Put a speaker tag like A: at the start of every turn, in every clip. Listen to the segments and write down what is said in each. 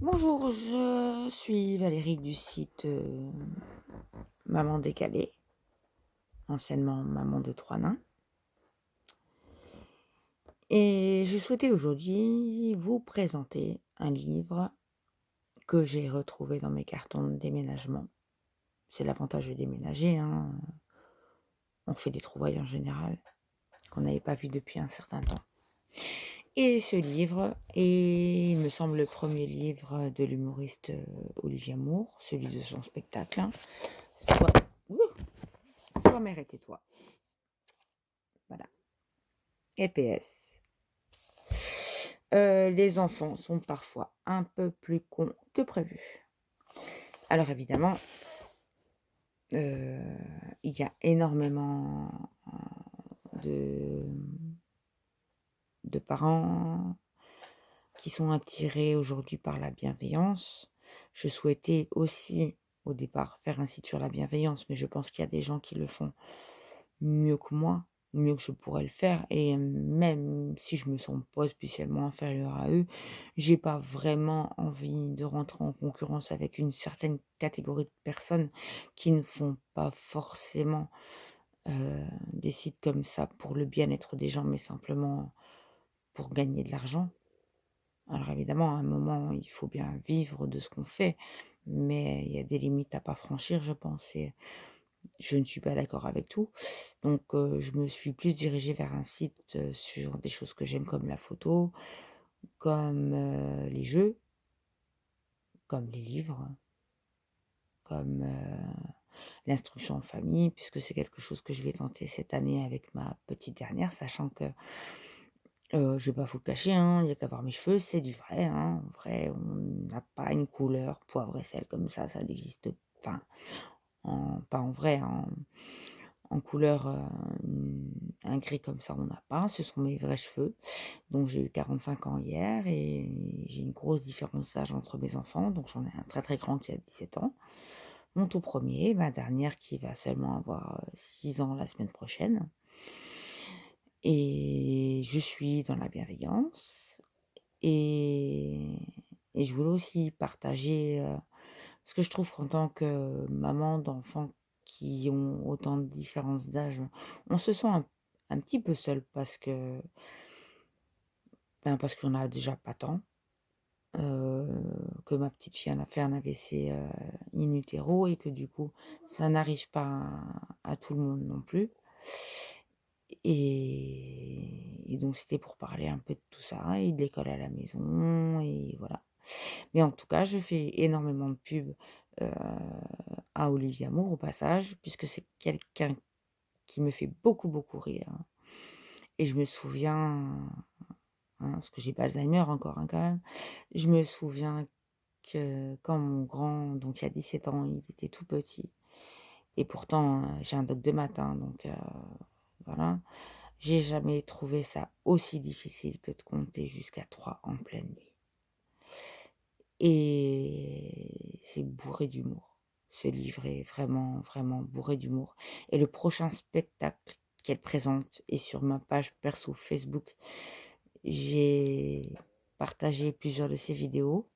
A: Bonjour, je suis Valérie du site Maman Décalée, anciennement Maman de trois nains. Et je souhaitais aujourd'hui vous présenter un livre que j'ai retrouvé dans mes cartons de déménagement. C'est l'avantage de déménager, hein. On fait des trouvailles en général qu'on n'avait pas vues depuis un certain temps. Et ce livre est, il me semble, le premier livre de l'humoriste Olivia Moore, celui de son spectacle, hein. Toi, ouh, toi mère et tais-toi. Voilà. Et PS. Les enfants sont parfois un peu plus cons que prévu. Alors évidemment, il y a énormément de parents qui sont attirés aujourd'hui par la bienveillance. Je souhaitais aussi, au départ, faire un site sur la bienveillance, mais je pense qu'il y a des gens qui le font mieux que moi, mieux que je pourrais le faire, et même si je me sens pas spécialement inférieure à eux, j'ai pas vraiment envie de rentrer en concurrence avec une certaine catégorie de personnes qui ne font pas forcément, des sites comme ça pour le bien-être des gens, mais simplement pour gagner de l'argent. Alors évidemment, à un moment, il faut bien vivre de ce qu'on fait, mais il y a des limites à pas franchir, je pense, et je ne suis pas d'accord avec tout. Donc je me suis plus dirigée vers un site, sur des choses que j'aime comme la photo, comme, les jeux, comme les livres, comme, l'instruction en famille, puisque c'est quelque chose que je vais tenter cette année avec ma petite dernière, sachant que, je vais pas vous le cacher, hein, il y a qu'à voir mes cheveux, c'est du vrai, hein. En vrai, on n'a pas une couleur poivre et sel comme ça n'existe, enfin, pas en vrai, en couleur, un gris comme ça, on n'a pas, ce sont mes vrais cheveux. Donc j'ai eu 45 ans hier et j'ai une grosse différence d'âge entre mes enfants, donc j'en ai un très, très grand qui a 17 ans, mon tout premier, ma dernière qui va seulement avoir, 6 ans la semaine prochaine, et je suis dans la bienveillance, et je voulais aussi partager, parce que je trouve qu'en tant que maman d'enfants qui ont autant de différences d'âge, on se sent un petit peu seul parce que, ben, parce qu'on a déjà pas tant, que ma petite fille en a fait un AVC, in utero, et que du coup, ça n'arrive pas à tout le monde non plus, et donc c'était pour parler un peu de tout ça et de l'école à la maison et voilà. Mais en tout cas, je fais énormément de pub, heu, à Olivia Moore au passage, puisque c'est quelqu'un qui me fait beaucoup, beaucoup rire, et je me souviens, hein, parce que j'ai pas Alzheimer encore, hein, quand même. Je me souviens que quand mon grand, donc il y a 17 ans, il était tout petit, et pourtant, j'ai un doc de maths, hein, donc voilà. J'ai jamais trouvé ça aussi difficile que de compter jusqu'à 3 en pleine nuit, et c'est bourré d'humour. Ce livre est vraiment, vraiment bourré d'humour, et le prochain spectacle qu'elle présente est sur ma page perso Facebook. J'ai partagé plusieurs de ses vidéos,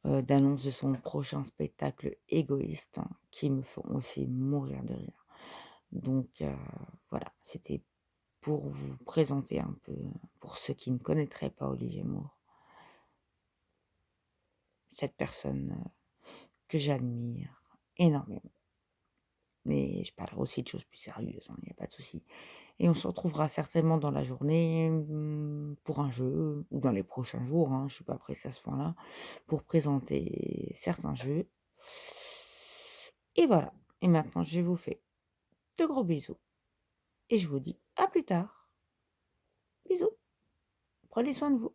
A: d'annonce de son prochain spectacle égoïste, hein, qui me font aussi mourir de rire. Donc voilà, c'était pour vous présenter un peu, pour ceux qui ne connaîtraient pas Olivier Moore, cette personne, que j'admire énormément. Mais je parlerai aussi de choses plus sérieuses, hein, il y a pas de souci. Et on se retrouvera certainement dans la journée, pour un jeu, ou dans les prochains jours, hein, je suis pas pressée à ce point-là, pour présenter certains jeux, et voilà. Et maintenant je vous fais de gros bisous et je vous dis à plus tard. Bisous, prenez soin de vous.